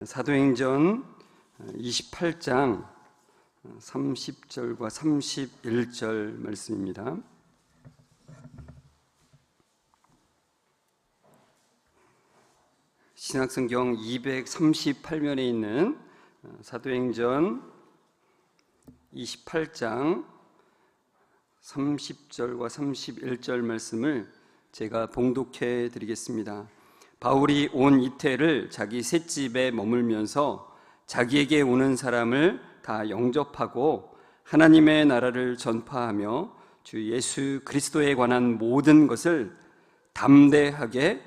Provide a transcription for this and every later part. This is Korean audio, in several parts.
사도행전 28장 30절과 31절 말씀입니다. 신약성경 238면에 있는 사도행전 28장 30절과 31절 말씀을 제가 봉독해 드리겠습니다. 바울이 온 이태를 자기 셋집에 머물면서 자기에게 오는 사람을 다 영접하고 하나님의 나라를 전파하며 주 예수 그리스도에 관한 모든 것을 담대하게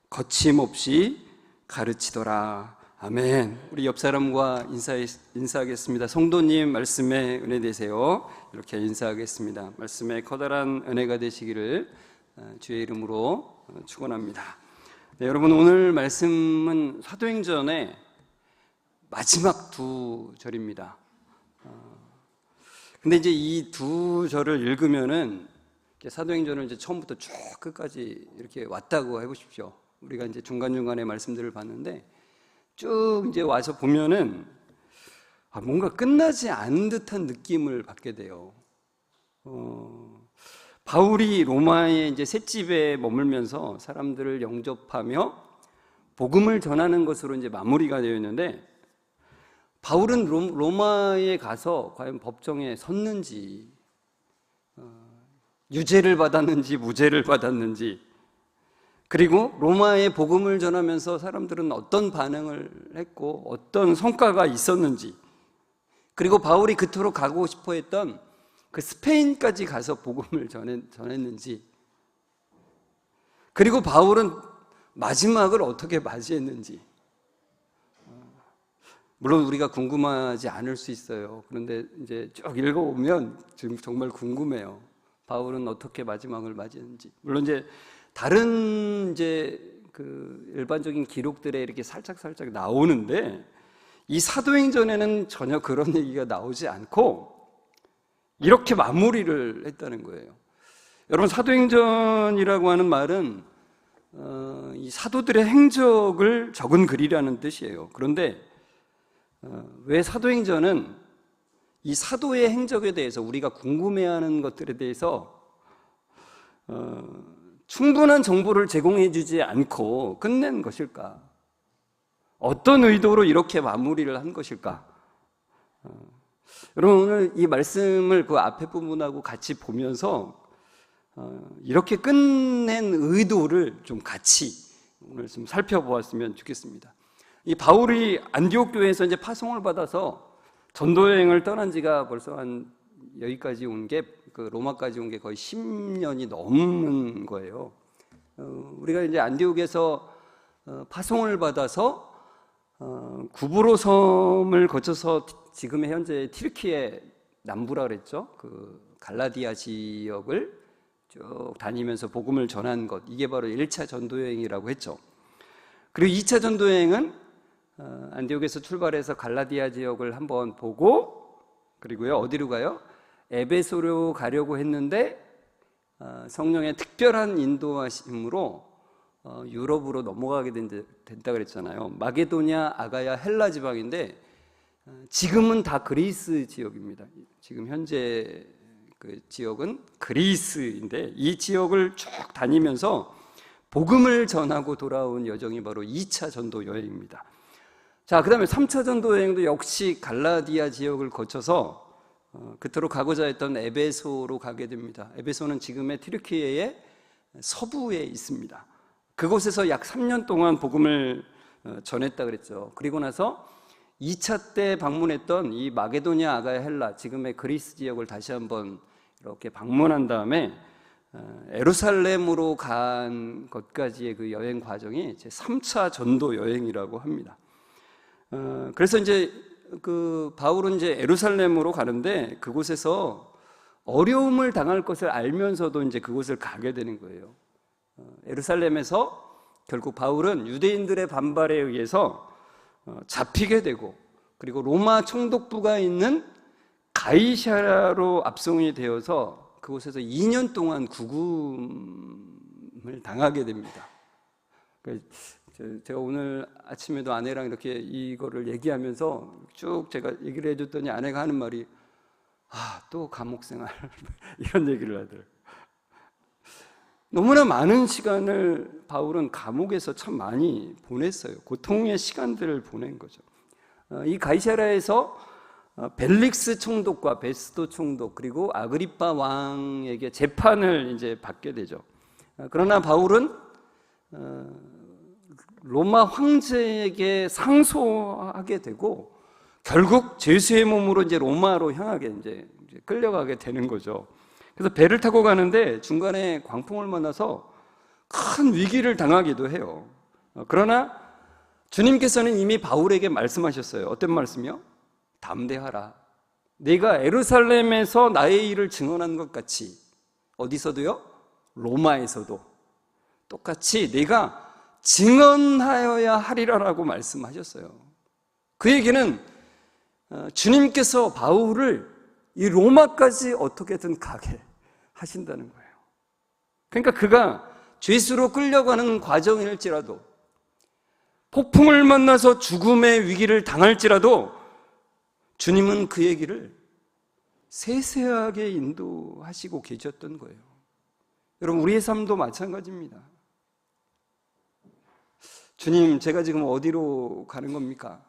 거침없이 가르치더라. 아멘. 우리 옆 사람과 인사하겠습니다. 성도님, 말씀에 은혜 되세요. 이렇게 인사하겠습니다. 말씀에 커다란 은혜가 되시기를 주의 이름으로 축원합니다. 네, 여러분, 오늘 말씀은 사도행전의 마지막 두 절입니다. 근데 이제 이 두 절을 읽으면은 사도행전을 이제 처음부터 쭉 끝까지 이렇게 왔다고 해보십시오. 우리가 이제 중간중간에 말씀들을 봤는데 쭉 이제 와서 보면은 뭔가 끝나지 않은 듯한 느낌을 받게 돼요. 바울이 로마의 이제 셋집에 머물면서 사람들을 영접하며 복음을 전하는 것으로 이제 마무리가 되어 있는데, 바울은 로마에 가서 과연 법정에 섰는지, 유죄를 받았는지 무죄를 받았는지, 그리고 로마의 복음을 전하면서 사람들은 어떤 반응을 했고 어떤 성과가 있었는지, 그리고 바울이 그토록 가고 싶어 했던 그 스페인까지 가서 복음을 전했는지, 그리고 바울은 마지막을 어떻게 맞이했는지, 물론 우리가 궁금하지 않을 수 있어요. 그런데 이제 쭉 읽어보면 지금 정말 궁금해요. 바울은 어떻게 마지막을 맞이했는지. 물론 이제 다른 이제 그 일반적인 기록들에 이렇게 살짝 나오는데, 이 사도행전에는 전혀 그런 얘기가 나오지 않고 이렇게 마무리를 했다는 거예요. 여러분, 사도행전이라고 하는 말은 이 사도들의 행적을 적은 글이라는 뜻이에요. 그런데 왜 사도행전은 이 사도의 행적에 대해서 우리가 궁금해하는 것들에 대해서 충분한 정보를 제공해 주지 않고 끝낸 것일까? 어떤 의도로 이렇게 마무리를 한 것일까? 여러분, 오늘 이 말씀을 그 앞에 부분하고 같이 보면서 이렇게 끝낸 의도를 좀 같이 오늘 좀 살펴보았으면 좋겠습니다. 이 바울이 안디옥 교회에서 이제 파송을 받아서 전도 여행을 떠난 지가 벌써 한 여기까지 온 게, 그 로마까지 온 게 거의 10년이 넘는 거예요. 우리가 이제 안디옥에서 파송을 받아서 구브로 섬을 거쳐서 지금의 현재 튀르키예 남부라 그랬죠. 그 갈라디아 지역을 쭉 다니면서 복음을 전한 것, 이게 바로 1차 전도 여행이라고 했죠. 그리고 2차 전도 여행은 안디옥에서 출발해서 갈라디아 지역을 한번 보고, 그리고요 어디로 가요? 에베소로 가려고 했는데 성령의 특별한 인도하심으로 유럽으로 넘어가게 된다 그랬잖아요. 마게도냐, 아가야, 헬라 지방인데 지금은 다 그리스 지역입니다. 지금 현재 그 지역은 그리스인데, 이 지역을 쭉 다니면서 복음을 전하고 돌아온 여정이 바로 2차 전도 여행입니다. 자, 그 다음에 3차 전도 여행도 역시 갈라디아 지역을 거쳐서 그토록 가고자 했던 에베소로 가게 됩니다. 에베소는 지금의 튀르키예의 서부에 있습니다. 그곳에서 약 3년 동안 복음을 전했다 그랬죠. 그리고 나서 2차 때 방문했던 이 마게도냐, 아가야, 헬라, 지금의 그리스 지역을 다시 한번 이렇게 방문한 다음에 예루살렘으로 간 것까지의 그 여행 과정이 제 3차 전도 여행이라고 합니다. 그래서 이제 그 바울은 이제 예루살렘으로 가는데 그곳에서 어려움을 당할 것을 알면서도 이제 그곳을 가게 되는 거예요. 예루살렘에서 결국 바울은 유대인들의 반발에 의해서 잡히게 되고, 그리고 로마 총독부가 있는 가이사랴로 압송이 되어서 그곳에서 2년 동안 구금을 당하게 됩니다. 제가 오늘 아침에도 아내랑 이렇게 이거를 얘기하면서 쭉 제가 얘기를 해줬더니 아내가 하는 말이 또 감옥 생활 이런 얘기를 하더라고요. 너무나 많은 시간을 바울은 감옥에서 참 많이 보냈어요. 고통의 시간들을 보낸 거죠. 이 가이사랴에서 벨릭스 총독과 베스도 총독 그리고 아그리파 왕에게 재판을 이제 받게 되죠. 그러나 바울은 로마 황제에게 상소하게 되고 결국 죄수의 몸으로 이제 로마로 향하게 이제 끌려가게 되는 거죠. 그래서 배를 타고 가는데 중간에 광풍을 만나서 큰 위기를 당하기도 해요. 그러나 주님께서는 이미 바울에게 말씀하셨어요. 어떤 말씀이요? 담대하라. 네가 예루살렘에서 나의 일을 증언한 것 같이 어디서도요? 로마에서도 똑같이 네가 증언하여야 하리라라고 말씀하셨어요. 그 얘기는 주님께서 바울을 이 로마까지 어떻게든 가게 하신다는 거예요. 그러니까 그가 죄수로 끌려가는 과정일지라도 폭풍을 만나서 죽음의 위기를 당할지라도 주님은 그 얘기를 세세하게 인도하시고 계셨던 거예요. 여러분, 우리의 삶도 마찬가지입니다. 주님, 제가 지금 어디로 가는 겁니까?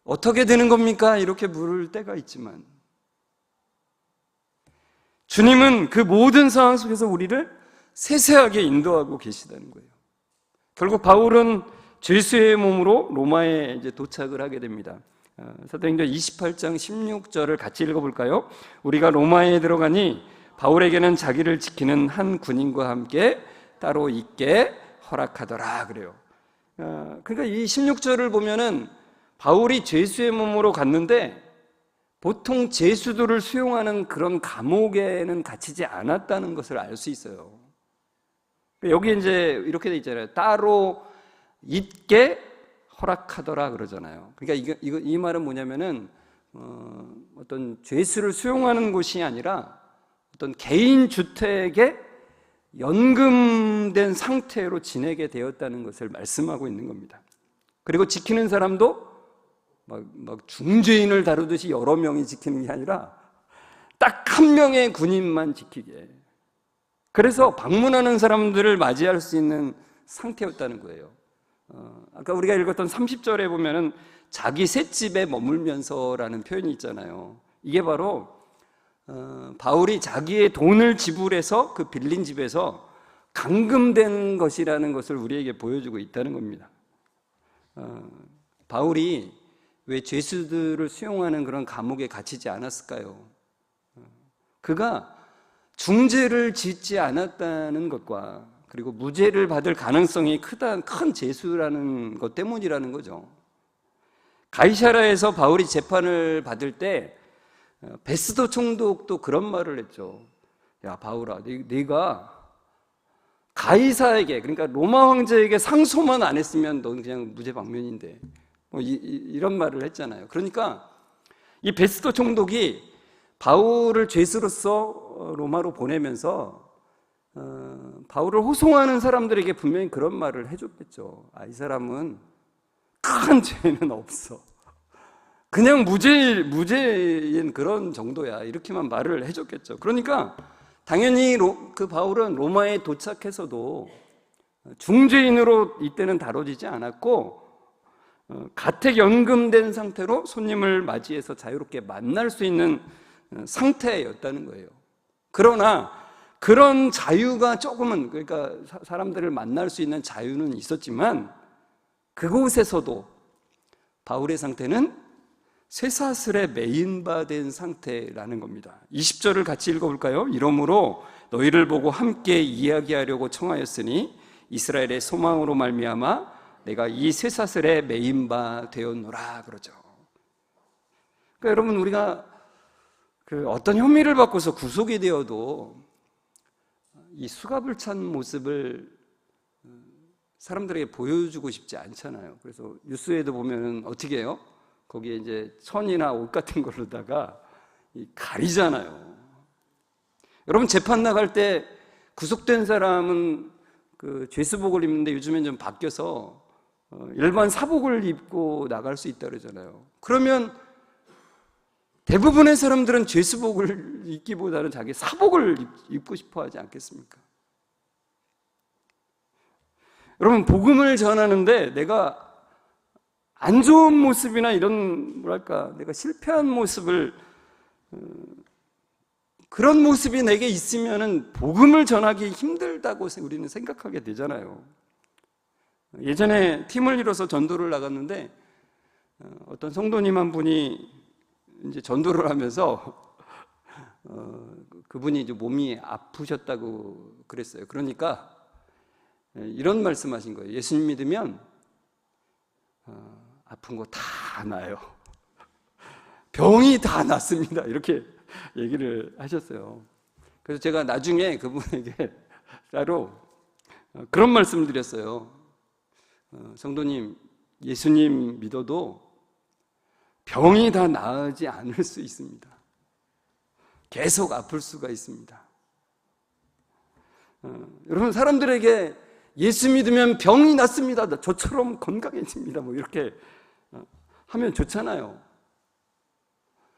어떻게 되는 겁니까? 이렇게 물을 때가 있지만 주님은 그 모든 상황 속에서 우리를 세세하게 인도하고 계시다는 거예요. 결국 바울은 죄수의 몸으로 로마에 이제 도착을 하게 됩니다. 사도행전 28장 16절을 같이 읽어볼까요? 우리가 로마에 들어가니 바울에게는 자기를 지키는 한 군인과 함께 따로 있게 허락하더라 그래요. 그러니까 이 16절을 보면은 바울이 죄수의 몸으로 갔는데 보통 죄수들을 수용하는 그런 감옥에는 갇히지 않았다는 것을 알 수 있어요. 여기 이제 이렇게 돼 있잖아요. 따로 있게 허락하더라 그러잖아요. 그러니까 이 말은 뭐냐면은 어떤 죄수를 수용하는 곳이 아니라 어떤 개인 주택에 연금된 상태로 지내게 되었다는 것을 말씀하고 있는 겁니다. 그리고 지키는 사람도 막 중죄인을 다루듯이 여러 명이 지키는 게 아니라 딱 한 명의 군인만 지키게. 그래서 방문하는 사람들을 맞이할 수 있는 상태였다는 거예요. 아까 우리가 읽었던 30절에 보면은 자기 셋집에 머물면서라는 표현이 있잖아요. 이게 바로 바울이 자기의 돈을 지불해서 그 빌린 집에서 감금된 것이라는 것을 우리에게 보여주고 있다는 겁니다. 바울이 왜 죄수들을 수용하는 그런 감옥에 갇히지 않았을까요? 그가 중죄를 짓지 않았다는 것과 그리고 무죄를 받을 가능성이 큰 죄수라는 것 때문이라는 거죠. 가이사랴에서 바울이 재판을 받을 때 베스도 총독도 그런 말을 했죠. 야 바울아, 네가 가이사에게, 그러니까 로마 황제에게 상소만 안 했으면 넌 그냥 무죄방면인데 이런 말을 했잖아요. 그러니까 이 베스도 총독이 바울을 죄수로서 로마로 보내면서 바울을 호송하는 사람들에게 분명히 그런 말을 해줬겠죠. 이 사람은 큰 죄는 없어. 그냥 무죄인 그런 정도야. 이렇게만 말을 해줬겠죠. 그러니까 당연히 그 바울은 로마에 도착해서도 중죄인으로 이때는 다뤄지지 않았고 가택 연금된 상태로 손님을 맞이해서 자유롭게 만날 수 있는 상태였다는 거예요. 그러나 그런 자유가 조금은, 그러니까 사람들을 만날 수 있는 자유는 있었지만 그곳에서도 바울의 상태는 쇠사슬에 매인바된 상태라는 겁니다. 20절을 같이 읽어볼까요? 이러므로 너희를 보고 함께 이야기하려고 청하였으니 이스라엘의 소망으로 말미암아 내가 이 쇠사슬에 매인바 되었노라 그러죠. 그러니까 여러분, 우리가 어떤 혐의를 받고서 구속이 되어도 이 수갑을 찬 모습을 사람들에게 보여주고 싶지 않잖아요. 그래서 뉴스에도 보면 어떻게 해요? 거기에 이제 천이나 옷 같은 걸로다가 가리잖아요. 여러분, 재판 나갈 때 구속된 사람은 그 죄수복을 입는데 요즘엔 좀 바뀌어서 일반 사복을 입고 나갈 수 있다 그러잖아요. 그러면 대부분의 사람들은 죄수복을 입기보다는 자기 사복을 입고 싶어 하지 않겠습니까? 여러분, 복음을 전하는데 내가 안 좋은 모습이나 이런 내가 실패한 모습을 그런 모습이 내게 있으면은 복음을 전하기 힘들다고 우리는 생각하게 되잖아요. 예전에 팀을 이뤄서 전도를 나갔는데 어떤 성도님 한 분이 이제 전도를 하면서 그분이 이제 몸이 아프셨다고 그랬어요. 그러니까 이런 말씀하신 거예요. 예수님 믿으면 아픈 거 다 나아요. 병이 다 낫습니다. 이렇게 얘기를 하셨어요. 그래서 제가 나중에 그분에게 따로 그런 말씀을 드렸어요. 성도님, 예수님 믿어도 병이 다 나으지 않을 수 있습니다. 계속 아플 수가 있습니다. 여러분, 사람들에게 예수 믿으면 병이 낫습니다, 저처럼 건강해집니다, 뭐 이렇게 하면 좋잖아요.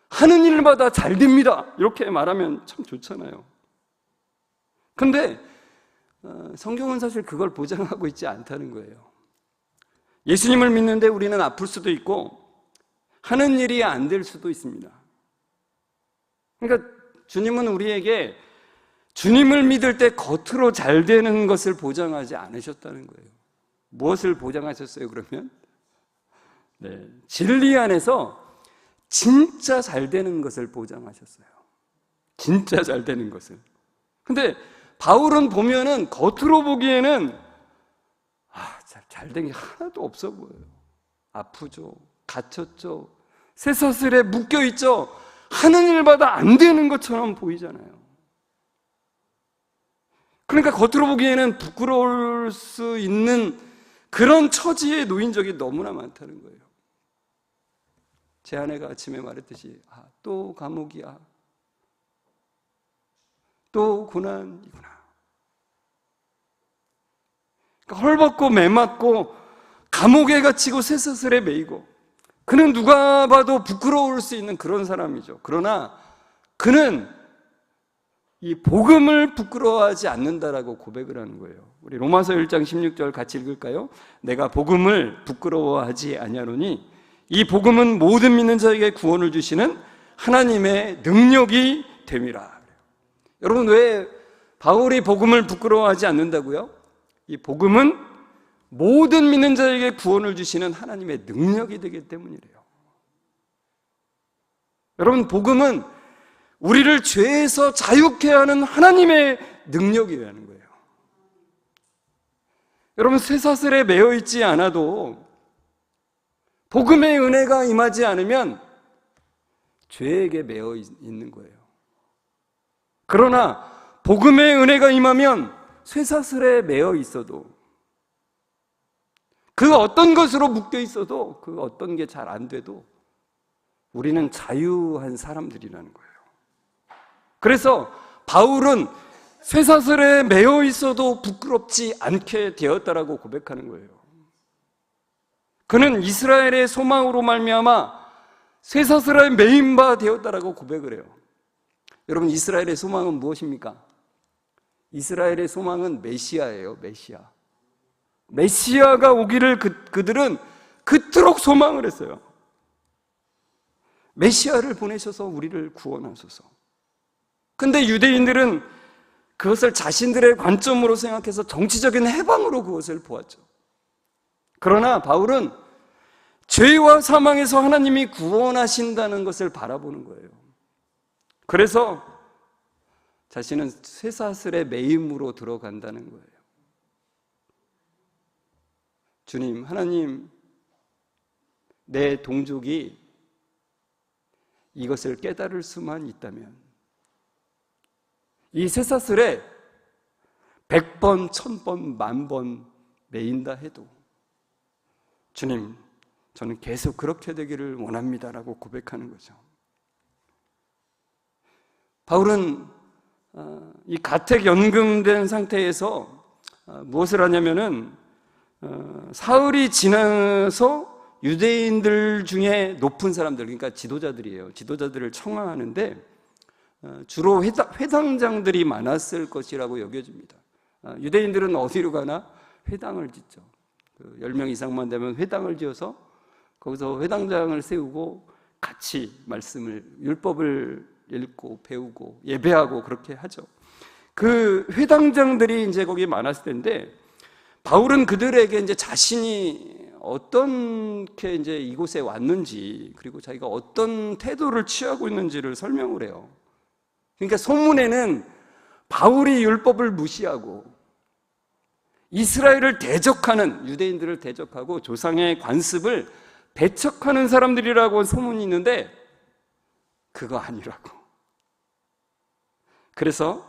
하는 일마다 잘 됩니다, 이렇게 말하면 참 좋잖아요. 근데 성경은 사실 그걸 보장하고 있지 않다는 거예요. 예수님을 믿는데 우리는 아플 수도 있고 하는 일이 안 될 수도 있습니다. 그러니까 주님은 우리에게 주님을 믿을 때 겉으로 잘 되는 것을 보장하지 않으셨다는 거예요. 무엇을 보장하셨어요, 그러면? 네, 진리 안에서 진짜 잘 되는 것을 보장하셨어요. 진짜 잘 되는 것을. 근데 바울은 보면은 겉으로 보기에는 잘 된 게 하나도 없어 보여요. 아프죠, 갇혔죠, 쇠사슬에 묶여있죠. 하는 일마다 안 되는 것처럼 보이잖아요. 그러니까 겉으로 보기에는 부끄러울 수 있는 그런 처지에 놓인 적이 너무나 많다는 거예요. 제 아내가 아침에 말했듯이 또 감옥이야, 또 고난이구나. 그러니까 헐벗고 매맞고 감옥에 갇히고 쇠사슬에 매이고, 그는 누가 봐도 부끄러울 수 있는 그런 사람이죠. 그러나 그는 이 복음을 부끄러워하지 않는다라고 고백을 하는 거예요. 우리 로마서 1장 16절 같이 읽을까요? 내가 복음을 부끄러워하지 아니하노니 이 복음은 모든 믿는 자에게 구원을 주시는 하나님의 능력이 됨이라. 여러분, 왜 바울이 복음을 부끄러워하지 않는다고요? 이 복음은 모든 믿는 자에게 구원을 주시는 하나님의 능력이 되기 때문이래요. 여러분, 복음은 우리를 죄에서 자유케 하는 하나님의 능력이라는 거예요. 여러분, 쇠사슬에 매여 있지 않아도 복음의 은혜가 임하지 않으면 죄에게 매여 있는 거예요. 그러나 복음의 은혜가 임하면 쇠사슬에 매여 있어도, 그 어떤 것으로 묶여 있어도, 그 어떤 게 잘 안 돼도 우리는 자유한 사람들이라는 거예요. 그래서 바울은 쇠사슬에 매여 있어도 부끄럽지 않게 되었다라고 고백하는 거예요. 그는 이스라엘의 소망으로 말미암아 쇠사슬에 매인 바 되었다라고 고백을 해요. 여러분, 이스라엘의 소망은 무엇입니까? 이스라엘의 소망은 메시아예요. 메시아가 오기를 그들은 그토록 소망을 했어요. 메시아를 보내셔서 우리를 구원하소서. 근데 유대인들은 그것을 자신들의 관점으로 생각해서 정치적인 해방으로 그것을 보았죠. 그러나 바울은 죄와 사망에서 하나님이 구원하신다는 것을 바라보는 거예요. 그래서 자신은 쇠사슬의 매임으로 들어간다는 거예요. 주님, 하나님, 내 동족이 이것을 깨달을 수만 있다면 이 쇠사슬에 100번, 1000번, 10,000번 매인다 해도 주님, 저는 계속 그렇게 되기를 원합니다라고 고백하는 거죠. 바울은 이 가택연금된 상태에서 무엇을 하냐면은 사흘이 지나서 유대인들 중에 높은 사람들, 그러니까 지도자들이에요. 지도자들을 청하하는데 주로 회당장들이 많았을 것이라고 여겨집니다. 유대인들은 어디로 가나? 회당을 짓죠. 10명 이상만 되면 회당을 지어서 거기서 회당장을 세우고 같이 말씀을, 율법을 읽고 배우고 예배하고 그렇게 하죠. 그 회당장들이 이제 거기 많았을 텐데, 바울은 그들에게 이제 자신이 어떻게 이제 이곳에 왔는지, 그리고 자기가 어떤 태도를 취하고 있는지를 설명을 해요. 그러니까 소문에는 바울이 율법을 무시하고 이스라엘을 대적하는, 유대인들을 대적하고 조상의 관습을 배척하는 사람들이라고 소문이 있는데 그거 아니라고. 그래서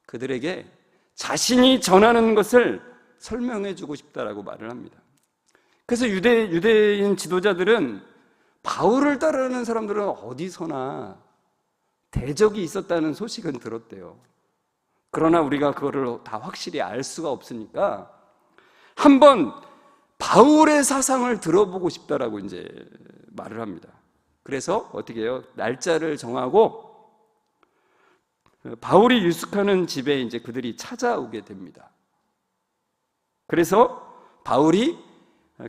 그들에게 자신이 전하는 것을 설명해 주고 싶다라고 말을 합니다. 그래서 유대인 지도자들은 바울을 따르는 사람들은 어디서나 대적이 있었다는 소식은 들었대요. 그러나 우리가 그거를 다 확실히 알 수가 없으니까 한번 바울의 사상을 들어보고 싶다라고 이제 말을 합니다. 그래서 어떻게 해요? 날짜를 정하고 바울이 유숙하는 집에 이제 그들이 찾아오게 됩니다. 그래서 바울이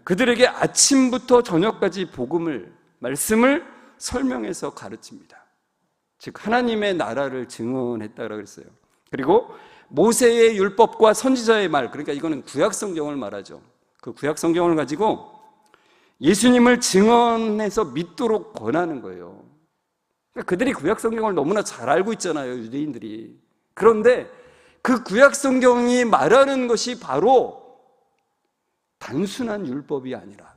그들에게 아침부터 저녁까지 말씀을 설명해서 가르칩니다. 즉 하나님의 나라를 증언했다고 그랬어요. 그리고 모세의 율법과 선지자의 말, 그러니까 이거는 구약 성경을 말하죠. 그 구약 성경을 가지고 예수님을 증언해서 믿도록 권하는 거예요. 그러니까 그들이 구약 성경을 너무나 잘 알고 있잖아요, 유대인들이. 그런데 그 구약 성경이 말하는 것이 바로 단순한 율법이 아니라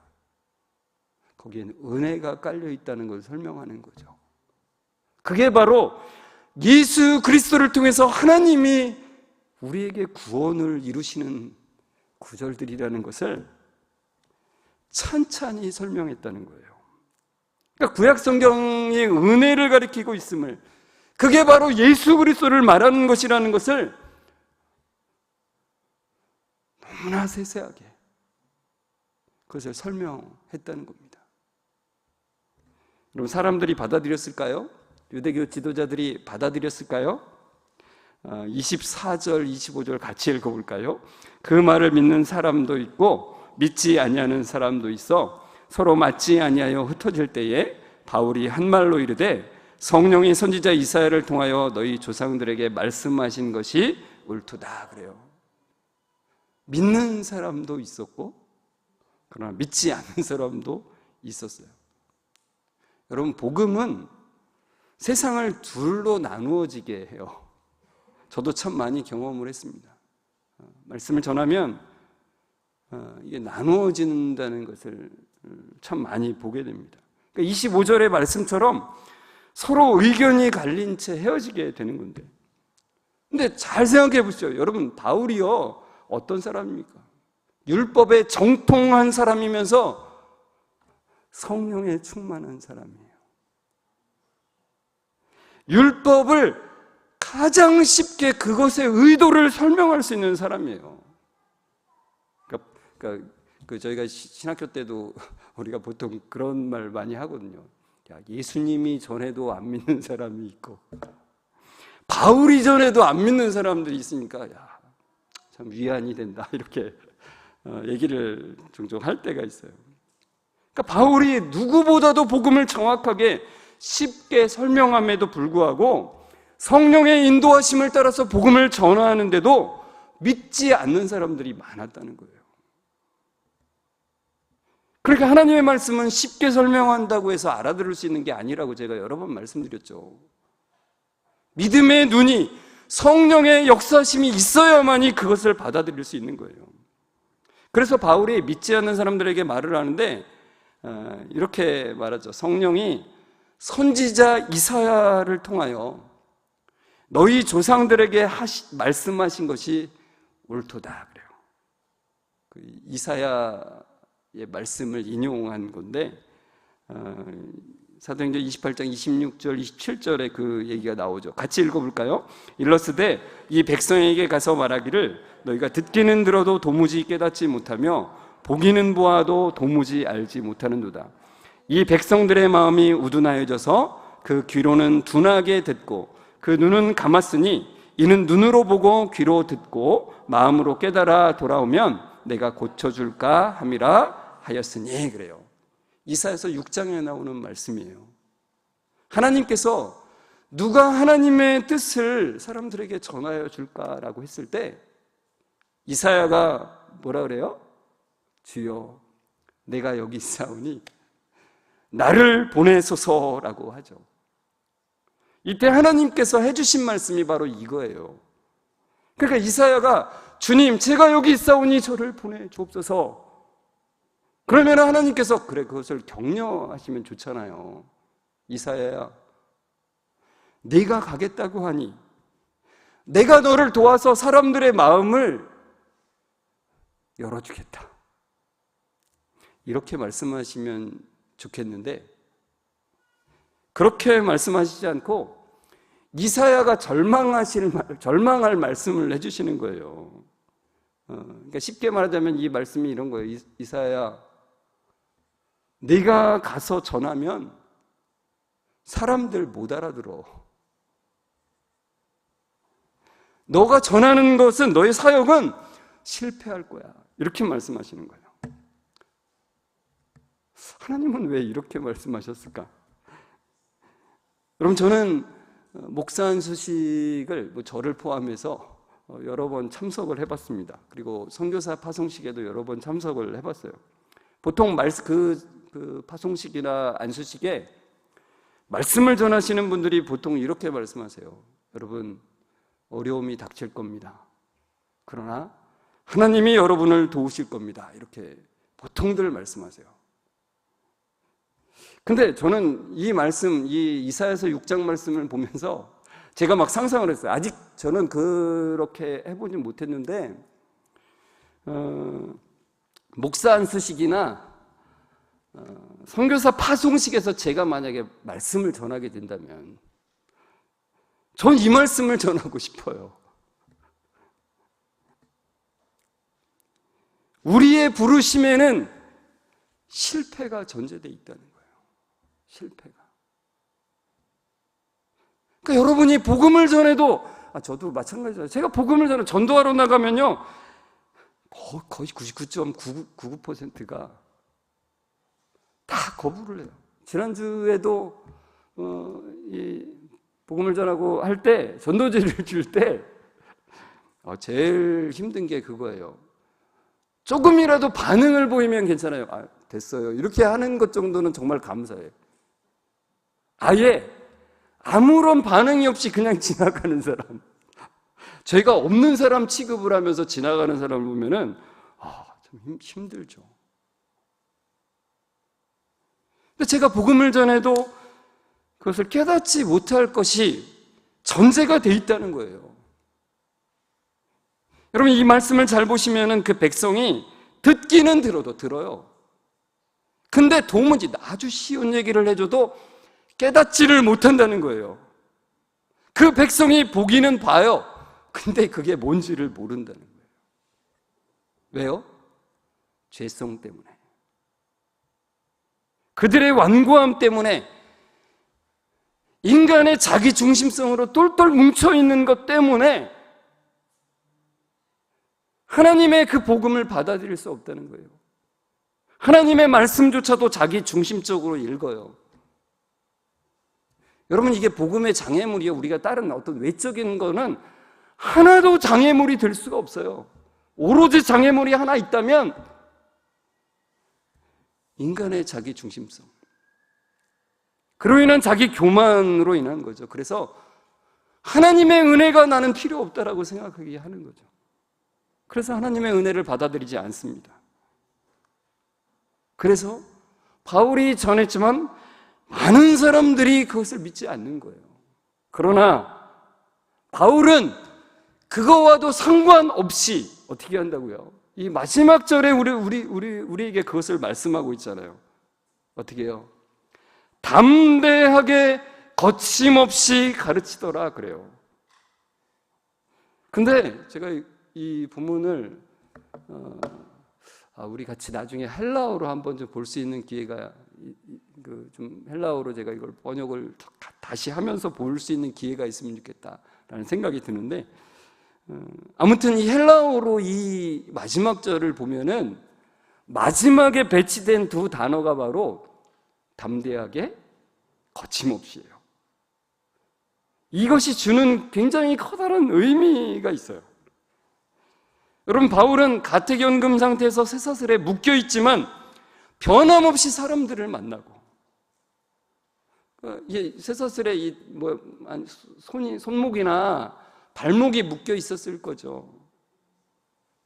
거기에는 은혜가 깔려 있다는 것을 설명하는 거죠. 그게 바로 예수 그리스도를 통해서 하나님이 우리에게 구원을 이루시는 구절들이라는 것을 찬찬히 설명했다는 거예요. 그러니까 구약 성경이 은혜를 가리키고 있음을, 그게 바로 예수 그리스도를 말하는 것이라는 것을 너무나 세세하게 그것을 설명했다는 겁니다. 여러분, 사람들이 받아들였을까요? 유대교 지도자들이 받아들였을까요? 24절, 25절 같이 읽어볼까요? 그 말을 믿는 사람도 있고 믿지 아니하는 사람도 있어 서로 맞지 아니하여 흩어질 때에 바울이 한 말로 이르되 성령이 선지자 이사야를 통하여 너희 조상들에게 말씀하신 것이 옳도다 그래요. 믿는 사람도 있었고 그러나 믿지 않는 사람도 있었어요. 여러분, 복음은 세상을 둘로 나누어지게 해요. 저도 참 많이 경험을 했습니다. 말씀을 전하면 이게 나누어진다는 것을 참 많이 보게 됩니다. 그러니까 25절의 말씀처럼 서로 의견이 갈린 채 헤어지게 되는 건데, 근데 잘 생각해 보시죠. 여러분, 바울이요 어떤 사람입니까? 율법에 정통한 사람이면서 성령에 충만한 사람이에요. 율법을 가장 쉽게 그것의 의도를 설명할 수 있는 사람이에요. 그러니까 저희가 신학교 때도 우리가 보통 그런 말 많이 하거든요. 야, 예수님이 전에도 안 믿는 사람이 있고 바울이 전에도 안 믿는 사람들이 있으니까 야, 참 위안이 된다, 이렇게 얘기를 종종 할 때가 있어요. 그러니까 바울이 누구보다도 복음을 정확하게 쉽게 설명함에도 불구하고 성령의 인도하심을 따라서 복음을 전하는데도 믿지 않는 사람들이 많았다는 거예요. 그러니까 하나님의 말씀은 쉽게 설명한다고 해서 알아들을 수 있는 게 아니라고 제가 여러 번 말씀드렸죠. 믿음의 눈이, 성령의 역사심이 있어야만이 그것을 받아들일 수 있는 거예요. 그래서 바울이 믿지 않는 사람들에게 말을 하는데 이렇게 말하죠. 성령이 선지자 이사야를 통하여 너희 조상들에게 말씀하신 것이 옳도다 그래요. 그 이사야의 말씀을 인용한 건데 사도행전 28장 26절 27절에 그 얘기가 나오죠. 같이 읽어볼까요? 일러스되 이 백성에게 가서 말하기를 너희가 듣기는 들어도 도무지 깨닫지 못하며 보기는 보아도 도무지 알지 못하는도다. 이 백성들의 마음이 우둔하여져서 그 귀로는 둔하게 듣고 그 눈은 감았으니 이는 눈으로 보고 귀로 듣고 마음으로 깨달아 돌아오면 내가 고쳐줄까 함이라 하였으니. 그래요. 이사야서 6장에 나오는 말씀이에요. 하나님께서 누가 하나님의 뜻을 사람들에게 전하여 줄까라고 했을 때 이사야가 뭐라 그래요? 주여 내가 여기 있사오니 나를 보내소서라고 하죠. 이때 하나님께서 해주신 말씀이 바로 이거예요. 그러니까 이사야가 주님 제가 여기 있사오니 저를 보내주옵소서. 그러면 하나님께서 그래 그것을 격려하시면 좋잖아요. 이사야야 네가 가겠다고 하니 내가 너를 도와서 사람들의 마음을 열어주겠다. 이렇게 말씀하시면 좋겠는데 그렇게 말씀하시지 않고 이사야가 절망할 말씀을 해주시는 거예요. 그러니까 쉽게 말하자면 이 말씀이 이런 거예요. 이사야야 네가 가서 전하면 사람들 못 알아들어. 너가 전하는 것은 너의 사역은 실패할 거야. 이렇게 말씀하시는 거예요. 하나님은 왜 이렇게 말씀하셨을까? 여러분 저는 목사 안수식을 저를 포함해서 여러 번 참석을 해봤습니다. 그리고 선교사 파송식에도 여러 번 참석을 해봤어요. 보통 그 파송식이나 안수식에 말씀을 전하시는 분들이 보통 이렇게 말씀하세요. 여러분 어려움이 닥칠 겁니다. 그러나 하나님이 여러분을 도우실 겁니다. 이렇게 보통들 말씀하세요. 근데 저는 이 말씀, 이 이사야서 6장 말씀을 보면서 제가 막 상상을 했어요. 아직 저는 그렇게 해보진 못했는데 목사 안수식이나 선교사 파송식에서 제가 만약에 말씀을 전하게 된다면 전 이 말씀을 전하고 싶어요. 우리의 부르심에는 실패가 전제되어 있다는 거예요. 실패가. 그러니까 여러분이 복음을 전해도 저도 마찬가지잖아요. 제가 복음을 전도하러 나가면요 거의 99.99%가 다 거부를 해요. 지난주에도 이 복음을 전하고 할 때 전도지를 줄 때 제일 힘든 게 그거예요. 조금이라도 반응을 보이면 괜찮아요. 됐어요. 이렇게 하는 것 정도는 정말 감사해요. 아예 아무런 반응이 없이 그냥 지나가는 사람, 죄가 없는 사람 취급을 하면서 지나가는 사람을 보면은 참 힘들죠. 근데 제가 복음을 전해도 그것을 깨닫지 못할 것이 전제가 돼 있다는 거예요. 여러분 이 말씀을 잘 보시면은 그 백성이 듣기는 들어요. 근데 도무지 아주 쉬운 얘기를 해줘도 깨닫지를 못한다는 거예요. 그 백성이 보기는 봐요. 근데 그게 뭔지를 모른다는 거예요. 왜요? 죄성 때문에. 그들의 완고함 때문에, 인간의 자기 중심성으로 똘똘 뭉쳐있는 것 때문에 하나님의 그 복음을 받아들일 수 없다는 거예요. 하나님의 말씀조차도 자기 중심적으로 읽어요. 여러분 이게 복음의 장애물이에요. 우리가 다른 어떤 외적인 거는 하나도 장애물이 될 수가 없어요. 오로지 장애물이 하나 있다면 인간의 자기 중심성, 그로 인한 자기 교만으로 인한 거죠. 그래서 하나님의 은혜가 나는 필요 없다라고 생각하게 하는 거죠. 그래서 하나님의 은혜를 받아들이지 않습니다. 그래서 바울이 전했지만 많은 사람들이 그것을 믿지 않는 거예요. 그러나 바울은 그거와도 상관없이 어떻게 한다고요? 이 마지막 절에 우리에게 그것을 말씀하고 있잖아요. 어떻게 해요? 담대하게 거침없이 가르치더라 그래요. 근데 제가 이 본문을 우리 같이 나중에 헬라어로 한번 좀 볼 수 있는 기회가 좀 헬라어로 제가 이걸 번역을 다시 하면서 볼 수 있는 기회가 있으면 좋겠다라는 생각이 드는데, 아무튼 이 헬라어로 이 마지막 절을 보면은 마지막에 배치된 두 단어가 바로 담대하게 거침없이예요. 이것이 주는 굉장히 커다란 의미가 있어요. 여러분, 바울은 가택연금 상태에서 쇠사슬에 묶여 있지만 변함없이 사람들을 만나고, 쇠사슬에 손목이나 발목이 묶여 있었을 거죠.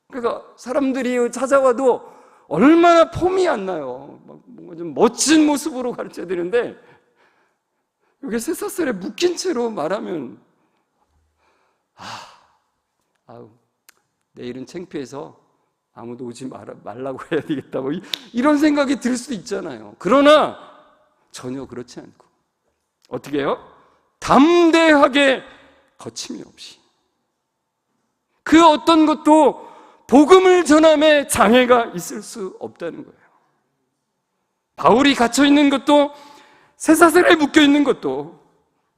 그러니까 사람들이 찾아와도 얼마나 폼이 안 나요. 뭔가 좀 멋진 모습으로 가르쳐야 되는데, 여기 쇠사슬에 묶인 채로 말하면 내일은 창피해서 아무도 오지 말라고 해야 되겠다, 이런 생각이 들 수도 있잖아요. 그러나 전혀 그렇지 않고 어떻게 해요? 담대하게 거침이 없이, 그 어떤 것도 복음을 전함에 장애가 있을 수 없다는 거예요. 바울이 갇혀 있는 것도, 쇠사슬에 묶여 있는 것도,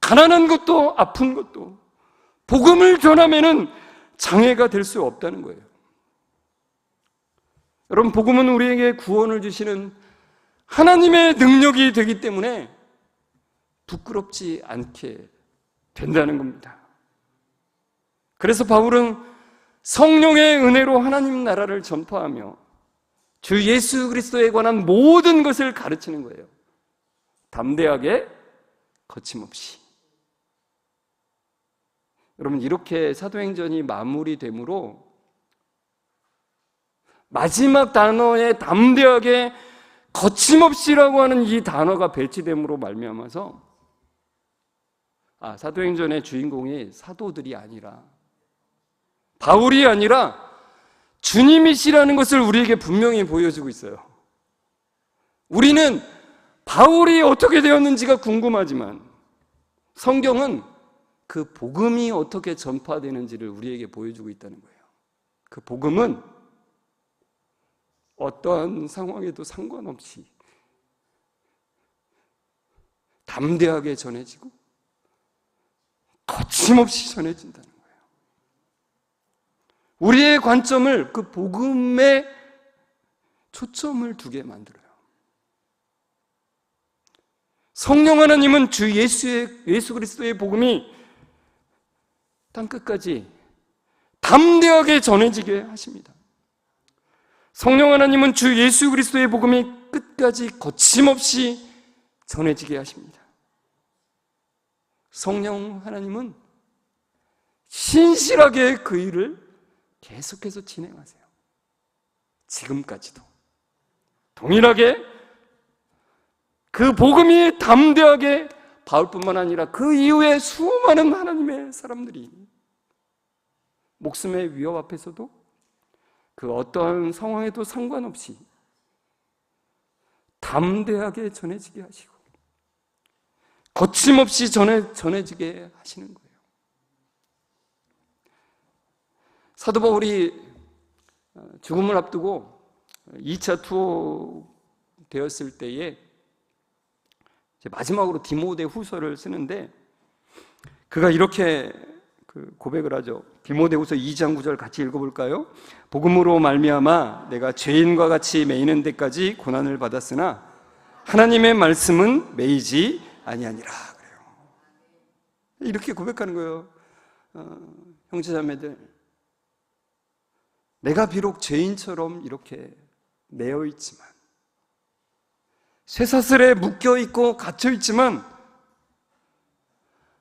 가난한 것도, 아픈 것도 복음을 전함에는 장애가 될 수 없다는 거예요. 여러분, 복음은 우리에게 구원을 주시는 하나님의 능력이 되기 때문에 부끄럽지 않게 된다는 겁니다. 그래서 바울은 성령의 은혜로 하나님 나라를 전파하며 주 예수 그리스도에 관한 모든 것을 가르치는 거예요. 담대하게 거침없이. 여러분, 이렇게 사도행전이 마무리되므로 마지막 단어에 담대하게 거침없이라고 하는 이 단어가 배치됨으로 말미암아서 사도행전의 주인공이 사도들이 아니라, 바울이 아니라 주님이시라는 것을 우리에게 분명히 보여주고 있어요. 우리는 바울이 어떻게 되었는지가 궁금하지만 성경은 그 복음이 어떻게 전파되는지를 우리에게 보여주고 있다는 거예요. 그 복음은 어떠한 상황에도 상관없이 담대하게 전해지고 거침없이 전해진다는 거예요. 우리의 관점을 그 복음에 초점을 두게 만들어요. 성령 하나님은 주 예수 그리스도의 복음이 땅끝까지 담대하게 전해지게 하십니다. 성령 하나님은 주 예수 그리스도의 복음이 끝까지 거침없이 전해지게 하십니다. 성령 하나님은 신실하게 그 일을 계속해서 진행하세요. 지금까지도 동일하게 그 복음이 담대하게, 바울뿐만 아니라 그 이후에 수많은 하나님의 사람들이 목숨의 위협 앞에서도 그 어떠한 상황에도 상관없이 담대하게 전해지게 하시고 거침없이 전해지게 하시는 거예요. 사도 바울이 죽음을 앞두고 2차 투어 되었을 때에 마지막으로 디모데 후서를 쓰는데, 그가 이렇게 고백을 하죠. 디모데 후서 2장 9절 같이 읽어볼까요? 복음으로 말미암아 내가 죄인과 같이 매이는 데까지 고난을 받았으나 하나님의 말씀은 매이지 아니하니라 그래요. 이렇게 고백하는 거예요. 형제자매들, 내가 비록 죄인처럼 이렇게 매여 있지만, 쇠사슬에 묶여 있고 갇혀 있지만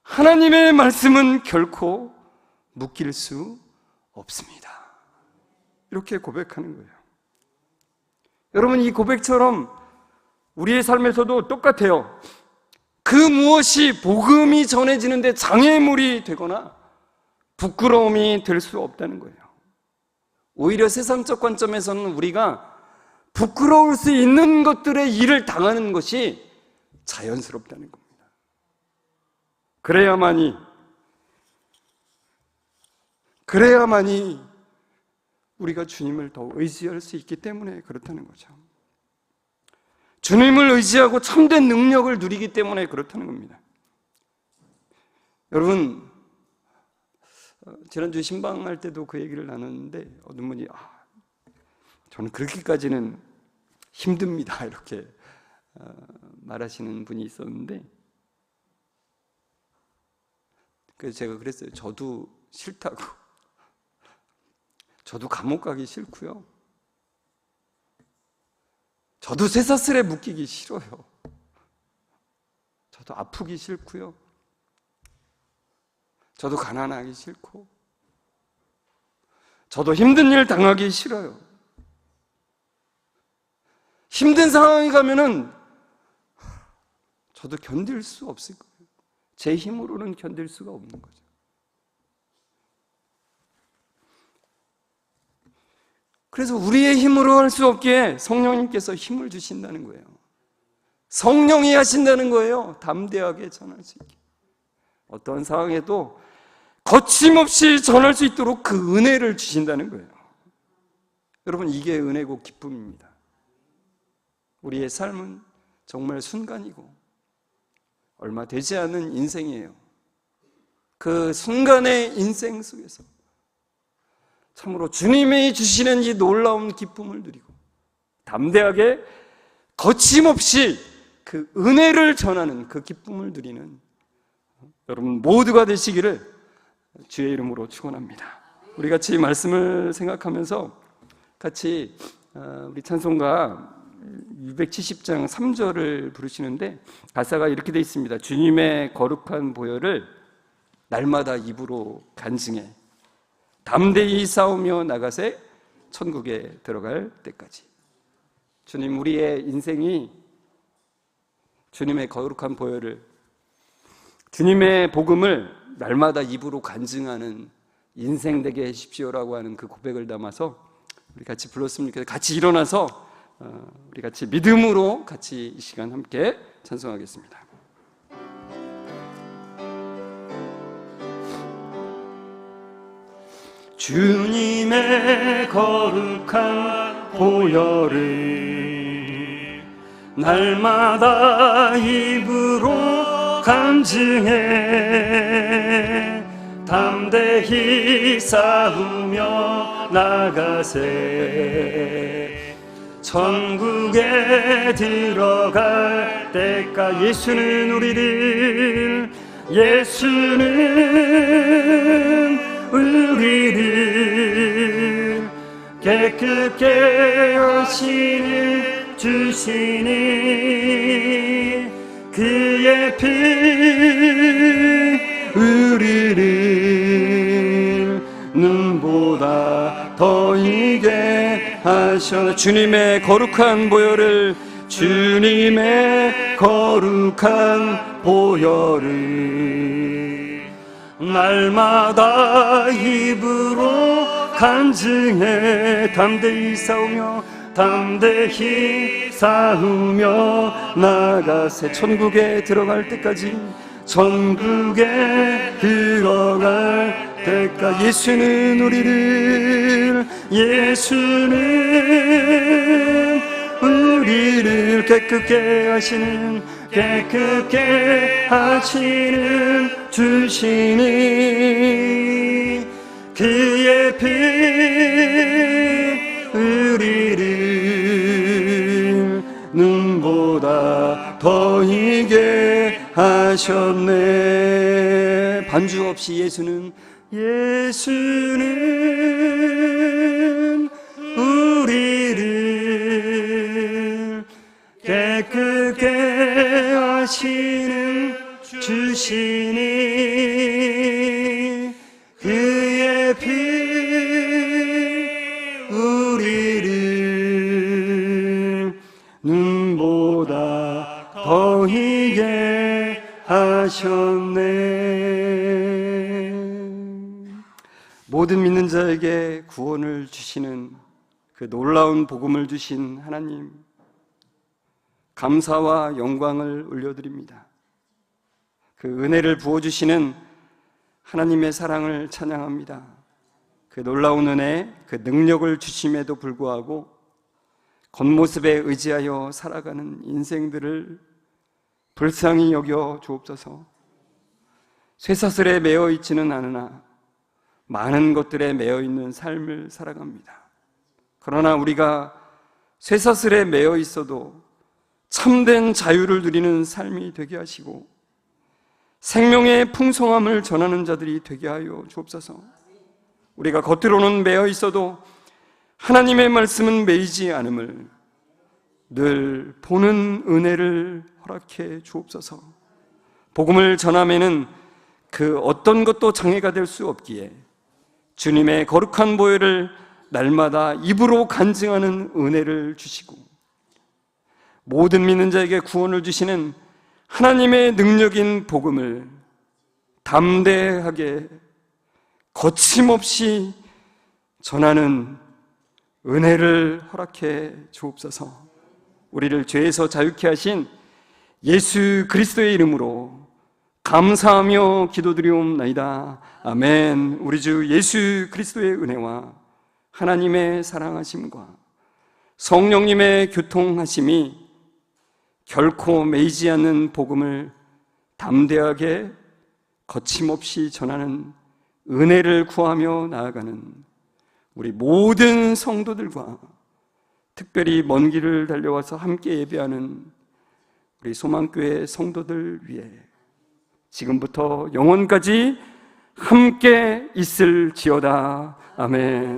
하나님의 말씀은 결코 묶일 수 없습니다. 이렇게 고백하는 거예요. 여러분, 이 고백처럼 우리의 삶에서도 똑같아요. 그 무엇이 복음이 전해지는데 장애물이 되거나 부끄러움이 될 수 없다는 거예요. 오히려 세상적 관점에서는 우리가 부끄러울 수 있는 것들의 일을 당하는 것이 자연스럽다는 겁니다. 그래야만이 우리가 주님을 더 의지할 수 있기 때문에 그렇다는 거죠. 주님을 의지하고 참된 능력을 누리기 때문에 그렇다는 겁니다. 여러분, 지난주에 신방할 때도 그 얘기를 나눴는데 어떤 분이 저는 그렇게까지는 힘듭니다 이렇게 말하시는 분이 있었는데, 그래서 제가 그랬어요. 저도 싫다고. 저도 감옥 가기 싫고요. 저도 쇠사슬에 묶이기 싫어요. 저도 아프기 싫고요. 저도 가난하기 싫고, 저도 힘든 일 당하기 싫어요. 힘든 상황에 가면은 저도 견딜 수 없을 거예요. 제 힘으로는 견딜 수가 없는 거죠. 그래서 우리의 힘으로 할 수 없기에 성령님께서 힘을 주신다는 거예요. 성령이 하신다는 거예요. 담대하게 전할 수 있게. 어떤 상황에도 거침없이 전할 수 있도록 그 은혜를 주신다는 거예요. 여러분, 이게 은혜고 기쁨입니다. 우리의 삶은 정말 순간이고 얼마 되지 않은 인생이에요. 그 순간의 인생 속에서 참으로 주님이 주시는 이 놀라운 기쁨을 누리고 담대하게 거침없이 그 은혜를 전하는 그 기쁨을 누리는 여러분 모두가 되시기를 주의 이름으로 축원합니다. 우리 같이 말씀을 생각하면서 같이 우리 찬송가 270장 3절을 부르시는데 가사가 이렇게 되어 있습니다. 주님의 거룩한 보혈을 날마다 입으로 간증해 담대히 싸우며 나가세 천국에 들어갈 때까지. 주님, 우리의 인생이 주님의 거룩한 보혈을, 주님의 복음을 날마다 입으로 간증하는 인생 되게 해주십시오라고 하는 그 고백을 담아서 우리 같이 불렀으면 좋겠어요. 같이 일어나서 우리 같이 믿음으로 같이 이 시간 함께 찬송하겠습니다. 주님의 거룩한 보혈을 날마다 입으로 간증해 담대히 싸우며 나가세 천국에 들어갈 때까지. 예수는 우리를 깨끗게 하시는 주시니 그의 피 우리를 눈보다 더 이게 하셔. 주님의 거룩한 보혈을, 주님의 거룩한 보혈을 날마다 입으로 간증해 담대히 싸우며 나가세 천국에 들어갈 때까지. 천국에 들어갈 때까지. 예수는 우리를 깨끗게 하시는 주시니 그의 피 우리를 눈보다 더 이게 하셨네. 반주 없이 예수는 우리를 깨끗게 하시는 주시니 그의 피 우리를 눈보다 더 희게 하셨네. 모든 믿는 자에게 구원을 주시는 그 놀라운 복음을 주신 하나님, 감사와 영광을 올려드립니다. 그 은혜를 부어주시는 하나님의 사랑을 찬양합니다. 그 놀라운 은혜, 그 능력을 주심에도 불구하고 겉모습에 의지하여 살아가는 인생들을 불쌍히 여겨 주옵소서. 쇠사슬에 매어 있지는 않으나 많은 것들에 매어 있는 삶을 살아갑니다. 그러나 우리가 쇠사슬에 매어 있어도 참된 자유를 누리는 삶이 되게 하시고 생명의 풍성함을 전하는 자들이 되게 하여 주옵소서. 우리가 겉으로는 매어 있어도 하나님의 말씀은 매이지 않음을 늘 보는 은혜를 허락해 주옵소서. 복음을 전함에는 그 어떤 것도 장애가 될 수 없기에 주님의 거룩한 보혈을 날마다 입으로 간증하는 은혜를 주시고 모든 믿는 자에게 구원을 주시는 하나님의 능력인 복음을 담대하게 거침없이 전하는 은혜를 허락해 주옵소서. 우리를 죄에서 자유케 하신 예수 그리스도의 이름으로 감사하며 기도드리옵나이다. 아멘. 우리 주 예수 그리스도의 은혜와 하나님의 사랑하심과 성령님의 교통하심이 결코 매이지 않는 복음을 담대하게 거침없이 전하는 은혜를 구하며 나아가는 우리 모든 성도들과 특별히 먼 길을 달려와서 함께 예배하는 우리 소망교회 성도들 위해 지금부터 영원까지 함께 있을지어다. 아멘.